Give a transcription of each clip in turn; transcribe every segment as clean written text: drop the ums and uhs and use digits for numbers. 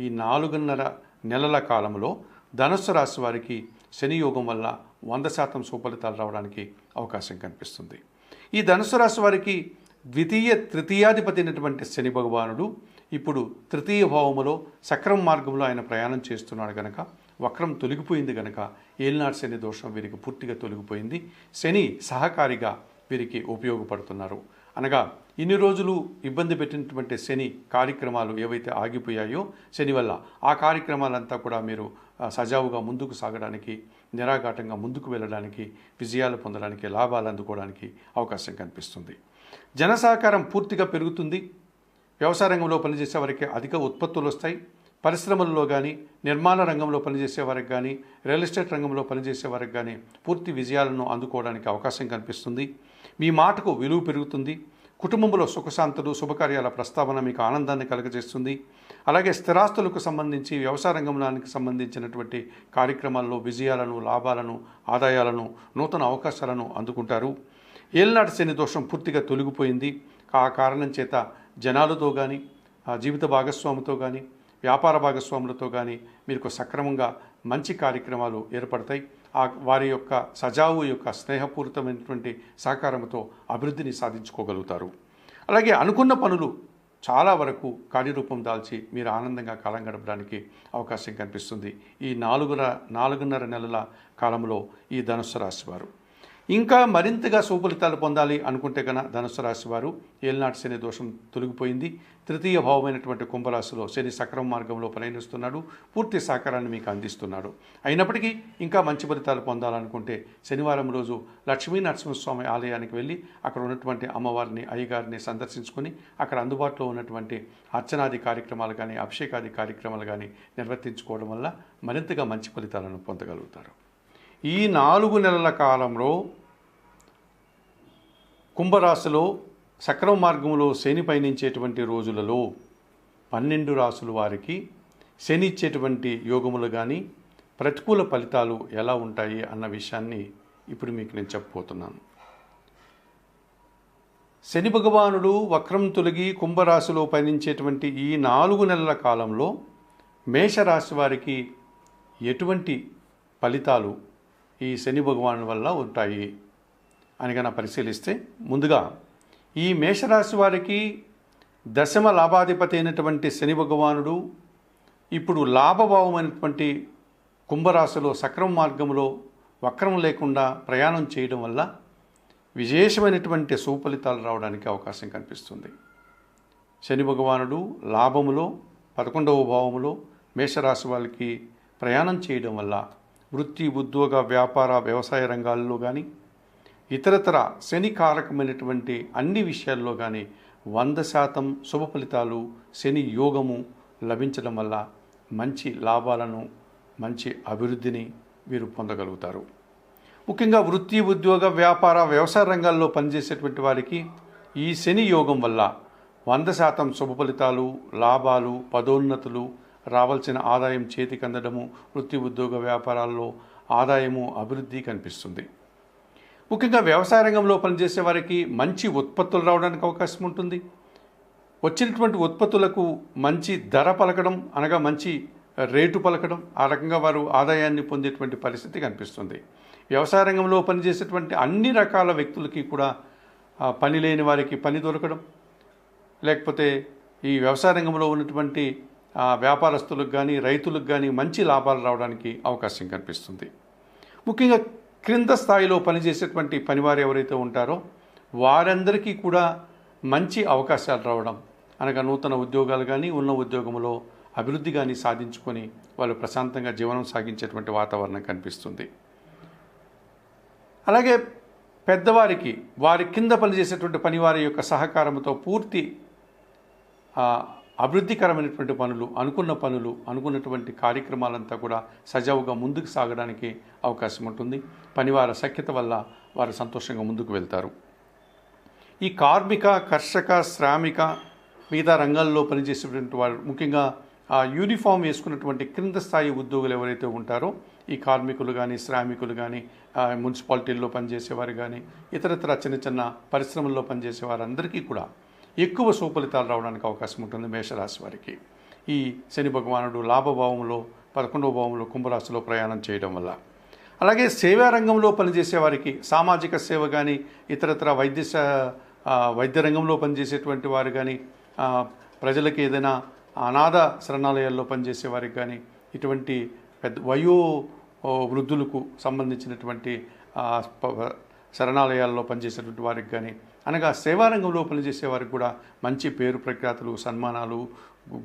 ఈ 4.5 నెలల కాలంలో ధనుస్సు రాశి వారికి శని యోగం వల్ల 100% సుఫలితాలు రావడానికి అవకాశం కనిపిస్తుంది. ఈ ధనుస్సు రాశి వారికి తృతీయాధిపతి అయినటువంటి శని భగవానుడు ఇప్పుడు తృతీయ భావములో సక్రమ మార్గంలో ఆయన ప్రయాణం చేస్తున్నాడు కనుక వక్రం తొలగిపోయింది కనుక ఏలినాటి శని దోషం వీరికి పూర్తిగా తొలగిపోయింది. శని సహకారిగా వీరికి ఉపయోగపడుతున్నారు. అనగా ఇన్ని రోజులు ఇబ్బంది పెట్టినటువంటి శని కార్యక్రమాలు ఏవైతే ఆగిపోయాయో శని వల్ల ఆ కార్యక్రమాలంతా కూడా మీరు సజావుగా ముందుకు సాగడానికి, నిరాఘాటంగా ముందుకు వెళ్ళడానికి, విజయాలు పొందడానికి, లాభాలు అందుకోవడానికి అవకాశం కనిపిస్తుంది. జన సహకారం పూర్తిగా పెరుగుతుంది. వ్యవసాయ రంగంలో పనిచేసే వారికి అధిక ఉత్పత్తులు వస్తాయి. పరిశ్రమల్లో కానీ, నిర్మాణ రంగంలో పనిచేసే వారికి కానీ, రియల్ ఎస్టేట్ రంగంలో పనిచేసే వారికి కానీ పూర్తి విజయాలను అందుకోవడానికి అవకాశం కనిపిస్తుంది. మీ మాటకు విలువ పెరుగుతుంది. కుటుంబంలో సుఖశాంతులు, శుభకార్యాల ప్రస్తావన మీకు ఆనందాన్ని కలుగజేస్తుంది. అలాగే స్థిరాస్తులకు సంబంధించి, వ్యవసాయ రంగంలోనికి సంబంధించినటువంటి కార్యక్రమాల్లో విజయాలను, లాభాలను, ఆదాయాలను, నూతన అవకాశాలను అందుకుంటారు. ఏలినాటి శని దోషం పూర్తిగా తొలగిపోయింది. ఆ కారణం చేత జనాలతో కానీ, జీవిత భాగస్వామితో కానీ, వ్యాపార భాగస్వాములతో కానీ మీకు సక్రమంగా మంచి కార్యక్రమాలు ఏర్పడతాయి. వారి యొక్క సజావు యొక్క స్నేహపూరితమైనటువంటి సహకారంతో అభివృద్ధిని సాధించుకోగలుగుతారు. అలాగే అనుకున్న పనులు చాలా వరకు కార్యరూపం దాల్చి మీరు ఆనందంగా కాలం గడపడానికి అవకాశం కనిపిస్తుంది. ఈ 4.5 నెలల కాలంలో ఈ ధనుస్సు రాశి వారు ఇంకా మరింతగా సుఫలితాలు పొందాలి అనుకుంటే కనుక ధనుస్సు రాశి వారు ఏలినాటి శని దోషం తొలగిపోయింది. తృతీయ భావమైనటువంటి కుంభరాశిలో శని సక్రమ మార్గంలో ప్రయాణిస్తున్నాడు. పూర్తి సహకారాన్ని మీకు అందిస్తున్నాడు. అయినప్పటికీ ఇంకా మంచి ఫలితాలు పొందాలనుకుంటే శనివారం రోజు లక్ష్మీ నరసింహస్వామి ఆలయానికి వెళ్ళి అక్కడ ఉన్నటువంటి అమ్మవారిని, అయ్యగారిని సందర్శించుకొని అక్కడ అందుబాటులో ఉన్నటువంటి అర్చనాది కార్యక్రమాలు కానీ, అభిషేకాది కార్యక్రమాలు కానీ నిర్వర్తించుకోవడం వల్ల మరింతగా మంచి ఫలితాలను పొందగలుగుతారు. ఈ 4 నెలల కాలంలో కుంభరాశిలో సక్రమ మార్గంలో శని పయనించేటువంటి రోజులలో 12 రాశుల వారికి శని ఇచ్చేటువంటి యోగములు కానీ, ప్రతికూల ఫలితాలు ఎలా ఉంటాయి అన్న విషయాన్ని ఇప్పుడు మీకు నేను చెప్పబోతున్నాను. శని భగవానుడు వక్రం తొలగి కుంభరాశిలో పయనించేటువంటి ఈ 4 నెలల కాలంలో మేషరాశి వారికి ఎటువంటి ఫలితాలు ఈ శని భగవాను వల్ల ఉంటాయి అని కనుక పరిశీలిస్తే, ముందుగా ఈ మేషరాశి వారికి దశమ లాభాధిపతి అయినటువంటి శని భగవానుడు ఇప్పుడు లాభభావమైనటువంటి కుంభరాశిలో సక్రమ మార్గంలో వక్రం లేకుండా ప్రయాణం చేయడం వల్ల విశేషమైనటువంటి సుఫలితాలు రావడానికి అవకాశం కనిపిస్తుంది. శని భగవానుడు లాభములో 11వ భావములో మేషరాశి వాళ్ళకి ప్రయాణం చేయడం వల్ల వృత్తి, ఉద్యోగ, వ్యాపార, వ్యవసాయ రంగాల్లో కానీ, ఇతరతర శని కారకమైనటువంటి అన్ని విషయాల్లో కానీ 100% శుభ ఫలితాలు, శని యోగము లభించడం వల్ల మంచి లాభాలను, మంచి అభివృద్ధిని వీరు పొందగలుగుతారు. ముఖ్యంగా వృత్తి, ఉద్యోగ, వ్యాపార, వ్యవసాయ రంగాల్లో పనిచేసేటువంటి వారికి ఈ శని యోగం వల్ల 100% శుభ ఫలితాలు, లాభాలు, పదోన్నతులు, రావాల్సిన ఆదాయం చేతికి అందడము, వృత్తి, ఉద్యోగ, వ్యాపారాల్లో ఆదాయము, అభివృద్ధి కనిపిస్తుంది. ముఖ్యంగా వ్యవసాయ రంగంలో పనిచేసే వారికి మంచి ఉత్పత్తులు రావడానికి అవకాశం ఉంటుంది. వచ్చినటువంటి ఉత్పత్తులకు మంచి ధర పలకడం, అనగా మంచి రేటు పలకడం, ఆ రకంగా వారు ఆదాయాన్ని పొందేటువంటి పరిస్థితి కనిపిస్తుంది. వ్యవసాయ రంగంలో పనిచేసేటువంటి అన్ని రకాల వ్యక్తులకి కూడా పని లేని వారికి పని దొరకడం, లేకపోతే ఈ వ్యవసాయ రంగంలో ఉన్నటువంటి వ్యాపారస్తులకు కానీ, రైతులకు కానీ మంచి లాభాలు రావడానికి అవకాశం కనిపిస్తుంది. ముఖ్యంగా క్రింద స్థాయిలో పనిచేసేటువంటి పనివారు ఎవరైతే ఉంటారో వారందరికీ కూడా మంచి అవకాశాలు రావడం, అనగా నూతన ఉద్యోగాలు కానీ, ఉన్న ఉద్యోగంలో అభివృద్ధి కానీ సాధించుకొని వాళ్ళు ప్రశాంతంగా జీవనం సాగించేటువంటి వాతావరణం కనిపిస్తుంది. అలాగే పెద్దవారికి, వారి కింద పనిచేసేటువంటి పనివారి యొక్క సహకారంతో పూర్తి అభివృద్ధికరమైనటువంటి పనులు, అనుకున్నటువంటి కార్యక్రమాలంతా కూడా సజావుగా ముందుకు సాగడానికి అవకాశం ఉంటుంది. పనివార సఖ్యత వల్ల వారు సంతోషంగా ముందుకు వెళ్తారు. ఈ కార్మిక, కర్షక, శ్రామిక, మిగతా రంగాల్లో పనిచేసేటువంటి వారు, ముఖ్యంగా యూనిఫామ్ వేసుకున్నటువంటి క్రింద స్థాయి ఉద్యోగులు ఎవరైతే ఉంటారో, ఈ కార్మికులు కానీ, శ్రామికులు కానీ, మున్సిపాలిటీల్లో పనిచేసేవారు కానీ, ఇతరత్ర చిన్న చిన్న పరిశ్రమల్లో పనిచేసే వారందరికీ కూడా ఎక్కువ సుఫలితాలు రావడానికి అవకాశం ఉంటుంది మేషరాశి వారికి. ఈ శని భగవానుడు లాభభావంలో 11వ భావంలో కుంభరాశిలో ప్రయాణం చేయడం వల్ల. అలాగే సేవా రంగంలో పనిచేసే వారికి సామాజిక సేవ కానీ ఇతరత్ర వైద్య రంగంలో పనిచేసేటువంటి వారు కానీ ప్రజలకి ఏదైనా అనాథ శరణాలయాల్లో పనిచేసే వారికి కానీ ఇటువంటి పెద్ద వృద్ధులకు సంబంధించినటువంటి శరణాలయాల్లో పనిచేసేటువంటి వారికి కానీ అనగా సేవారంగంలో పనిచేసే వారికి కూడా మంచి పేరు ప్రఖ్యాతులు సన్మానాలు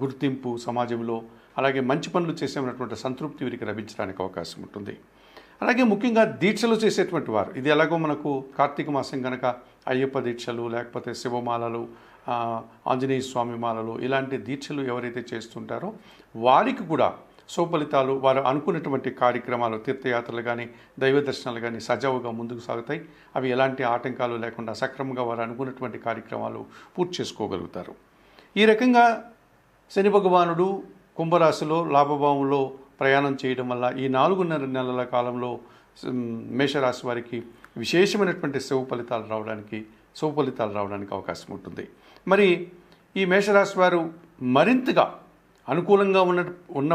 గుర్తింపు సమాజంలో అలాగే మంచి పనులు చేసేటువంటి సంతృప్తి వీరికి లభించడానికి అవకాశం ఉంటుంది. అలాగే ముఖ్యంగా దీక్షలు చేసేటువంటి వారు ఇది ఎలాగో మనకు కార్తీక మాసం కనుక అయ్యప్ప దీక్షలు లేకపోతే శివమాలలు ఆంజనేయ స్వామి మాలలు ఇలాంటి దీక్షలు ఎవరైతే చేస్తుంటారో వారికి కూడా సుఫలితాలు వారు అనుకున్నటువంటి కార్యక్రమాలు తీర్థయాత్రలు కానీ దైవ దర్శనాలు కానీ సజావుగా ముందుకు సాగుతాయి. అవి ఎలాంటి ఆటంకాలు లేకుండా సక్రమంగా వారు అనుకున్నటువంటి కార్యక్రమాలు పూర్తి చేసుకోగలుగుతారు. ఈ రకంగా శని భగవానుడు కుంభరాశిలో లాభభావంలో ప్రయాణం చేయడం వల్ల ఈ 4.5 నెలల కాలంలో మేషరాశి వారికి విశేషమైనటువంటి శుభ ఫలితాలు రావడానికి అవకాశం ఉంటుంది. మరి ఈ మేషరాశి వారు మరింతగా అనుకూలంగా ఉన్న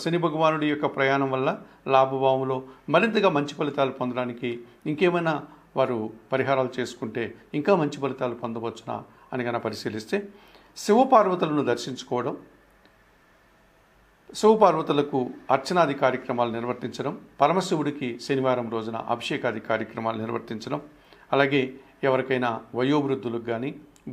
శని భగవానుడి యొక్క ప్రయాణం వల్ల లాభభావంలో మరింతగా మంచి ఫలితాలు పొందడానికి ఇంకేమైనా వారు పరిహారాలు చేసుకుంటే ఇంకా మంచి ఫలితాలు పొందవచ్చునా అని కనుక పరిశీలిస్తే శివపార్వతులను దర్శించుకోవడం, శివపార్వతులకు అర్చనాది కార్యక్రమాలు నిర్వర్తించడం, పరమశివుడికి శనివారం రోజున అభిషేకాది కార్యక్రమాలు నిర్వర్తించడం, అలాగే ఎవరికైనా వయోవృద్ధులకు కానీ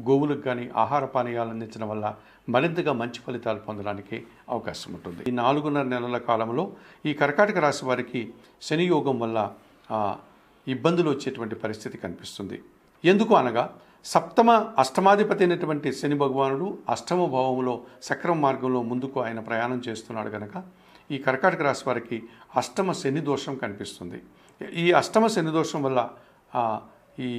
గోవులకు కానీ ఆహార పానీయాలు అందించడం వల్ల మరింతగా మంచి ఫలితాలు పొందడానికి అవకాశం ఉంటుంది. ఈ 4.5 నెలల కాలంలో ఈ కర్కాటక రాశి వారికి శని యోగం వల్ల ఇబ్బందులు వచ్చేటువంటి పరిస్థితి కనిపిస్తుంది. ఎందుకు అనగా అష్టమాధిపతి అయినటువంటి శని భగవానుడు అష్టమ భావంలో సక్రమ మార్గంలో ముందుకు ఆయన ప్రయాణం చేస్తున్నాడు కనుక ఈ కర్కాటక రాశి వారికి అష్టమ శని దోషం కనిపిస్తుంది. ఈ అష్టమ శని దోషం వల్ల ఈ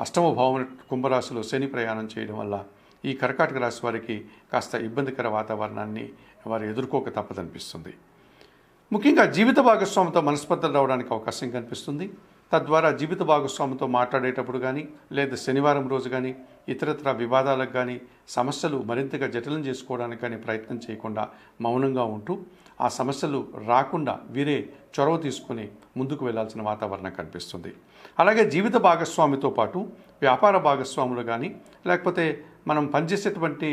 అష్టమ భావం కుంభరాశిలో శని ప్రయాణం చేయడం వల్ల ఈ కర్కాటక రాశి వారికి కాస్త ఇబ్బందికర వాతావరణాన్ని వారు ఎదుర్కోక తప్పదనిపిస్తుంది. ముఖ్యంగా జీవిత భాగస్వామితో మనస్పర్ధలు రావడానికి అవకాశం కనిపిస్తుంది. తద్వారా జీవిత భాగస్వామితో మాట్లాడేటప్పుడు కానీ లేదా శనివారం రోజు కానీ ఇతరత్ర వివాదాలకు కానీ సమస్యలు మరింతగా జటిలం చేసుకోవడానికి కానీ ప్రయత్నం చేయకుండా మౌనంగా ఉంటూ ఆ సమస్యలు రాకుండా వీరే చొరవ తీసుకుని ముందుకు వెళ్లాల్సిన వాతావరణం కనిపిస్తుంది. అలాగే జీవిత భాగస్వామితో పాటు వ్యాపార భాగస్వాములు కానీ లేకపోతే మనం పనిచేసేటువంటి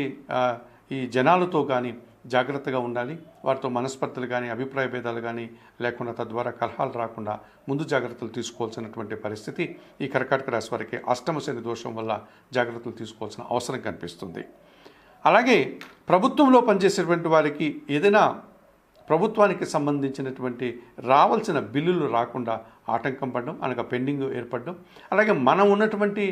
ఈ జనాలతో కానీ జాగ్రత్తగా ఉండాలి. వారితో మనస్పర్ధలు కానీ అభిప్రాయ భేదాలు కానీ లేకుండా తద్వారా కలహాలు రాకుండా ముందు జాగ్రత్తలు తీసుకోవాల్సినటువంటి పరిస్థితి ఈ కర్కాటక రాశి వారికి అష్టమ శని దోషం వల్ల జాగ్రత్తలు తీసుకోవాల్సిన అవసరం కనిపిస్తుంది. అలాగే ప్రభుత్వంలో పనిచేసేటువంటి వారికి ఏదైనా ప్రభుత్వానికి సంబంధించినటువంటి రావాల్సిన బిల్లులు రాకుండా ఆటంకం పడడం అనగా పెండింగ్ ఏర్పడడం, అలాగే మనం ఉన్నటువంటి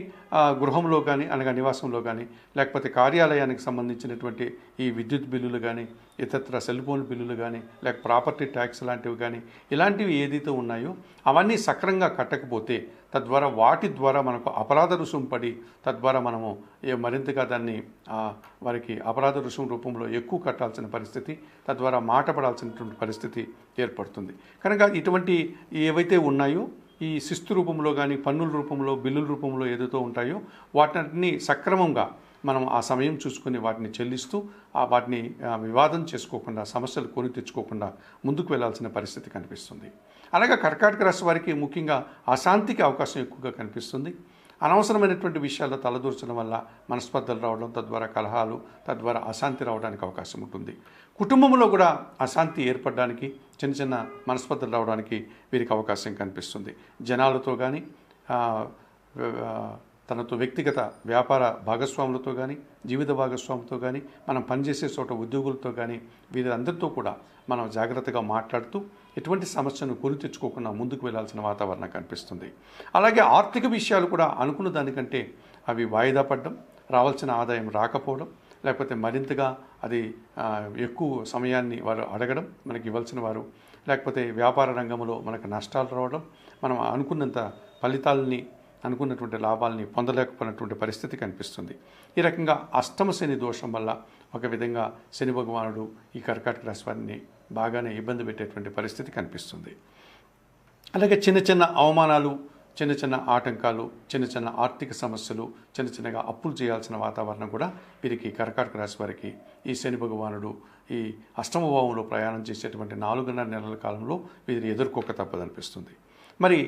గృహంలో కానీ అనగా నివాసంలో కానీ లేకపోతే కార్యాలయానికి సంబంధించినటువంటి ఈ విద్యుత్ బిల్లులు కానీ ఇతర సెల్ ఫోన్ బిల్లులు కానీ లేక ప్రాపర్టీ ట్యాక్స్ లాంటివి కానీ ఇలాంటివి ఏదైతే ఉన్నాయో అవన్నీ సక్రంగా కట్టకపోతే తద్వారా వాటి ద్వారా మనకు అపరాధ రుసుము పడి తద్వారా మనము మరింతగా దాన్ని వారికి అపరాధ రుసుము రూపంలో ఎక్కువ కట్టాల్సిన పరిస్థితి తద్వారా మాట పడాల్సినటువంటి పరిస్థితి ఏర్పడుతుంది. కనుక ఇటువంటి ఏవైతే ఉన్నాయో ఈ శిస్తు రూపంలో కానీ పన్నుల రూపంలో బిల్లుల రూపంలో ఏదైతే ఉంటాయో వాటిని సక్రమంగా మనం ఆ సమయం చూసుకుని వాటిని చెల్లిస్తూ వాటిని వివాదం చేసుకోకుండా సమస్యలు కొని తెచ్చుకోకుండా ముందుకు వెళ్లాల్సిన పరిస్థితి కనిపిస్తుంది. అలాగే కర్కాటక రాశి వారికి ముఖ్యంగా అశాంతికి అవకాశం ఎక్కువగా కనిపిస్తుంది. అనవసరమైనటువంటి విషయాల్లో తలదూర్చడం వల్ల మనస్పర్ధలు రావడం తద్వారా కలహాలు తద్వారా అశాంతి రావడానికి అవకాశం ఉంటుంది. కుటుంబంలో కూడా అశాంతి ఏర్పడడానికి చిన్న చిన్న మనస్పర్ధలు రావడానికి వీరికి అవకాశం కనిపిస్తుంది. జనాలతో కానీ తనతో వ్యక్తిగత వ్యాపార భాగస్వాములతో కానీ జీవిత భాగస్వాములతో కానీ మనం పనిచేసే చోట ఉద్యోగులతో కానీ వీరందరితో కూడా మనం జాగ్రత్తగా మాట్లాడుతూ ఎటువంటి సమస్యను కొని తెచ్చుకోకుండా ముందుకు వెళ్లాల్సిన వాతావరణం కనిపిస్తుంది. అలాగే ఆర్థిక విషయాలు కూడా అనుకున్న దానికంటే అవి వాయిదా పడడం, రావాల్సిన ఆదాయం రాకపోవడం, లేకపోతే మరింతగా అది ఎక్కువ సమయాన్ని వారు అడగడం మనకి ఇవ్వాల్సిన వారు, లేకపోతే వ్యాపార రంగంలో మనకు నష్టాలు రావడం, మనం అనుకున్నంత ఫలితాలని అనుకున్నటువంటి లాభాలని పొందలేకపోయినటువంటి పరిస్థితి కనిపిస్తుంది. ఈ రకంగా అష్టమ శని దోషం వల్ల ఒక విధంగా శని భగవానుడు ఈ కర్కాటక రాశి వారిని బాగానే ఇబ్బంది పెట్టేటువంటి పరిస్థితి కనిపిస్తుంది. అలాగే చిన్న చిన్న అవమానాలు చిన్న చిన్న ఆటంకాలు, చిన్న చిన్న ఆర్థిక సమస్యలు, చిన్న చిన్నగా అప్పులు చేయాల్సిన వాతావరణం కూడా వీరికి కర్కాటక రాశి వారికి ఈ శని భగవానుడు ఈ అష్టమ భావంలో ప్రయాణం చేసేటువంటి 4.5 నెలల కాలంలో వీరు ఎదుర్కోక తప్పదనిపిస్తుంది. మరి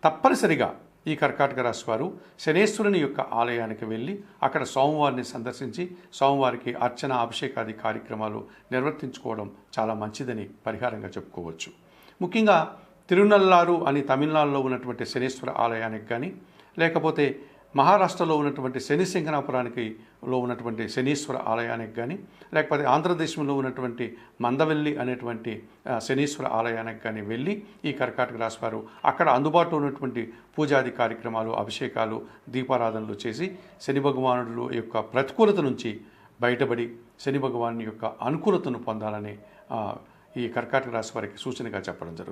తప్పనిసరిగా ఈ కర్కాటక రాశి వారు శనేశ్వరుని యొక్క ఆలయానికి వెళ్ళి అక్కడ సోమవారిని సందర్శించి సోమవారికి అర్చన అభిషేకాది కార్యక్రమాలు నిర్వర్తించుకోవడం చాలా మంచిదని పరిహారంగా చెప్పుకోవచ్చు. ముఖ్యంగా తిరునల్లారు అని తమిళనాడులో ఉన్నటువంటి శనేశ్వర ఆలయానికి కానీ, లేకపోతే మహారాష్ట్రలో ఉన్నటువంటి శని సింగనాపురానికి ఉన్నటువంటి శనీశ్వర ఆలయానికి కానీ, లేకపోతే ఆంధ్రదేశంలో ఉన్నటువంటి మందవెల్లి అనేటువంటి శనీశ్వర ఆలయానికి కానీ వెళ్ళి ఈ కర్కాటక రాశి వారు అక్కడ అందుబాటులో ఉన్నటువంటి పూజాది కార్యక్రమాలు, అభిషేకాలు, దీపారాధనలు చేసి శని భగవానుడు యొక్క ప్రతికూలత నుంచి బయటపడి శని భగవాను యొక్క అనుకూలతను పొందాలని ఈ కర్కాటక రాశి వారికి సూచనగా చెప్పడం జరుగుతుంది.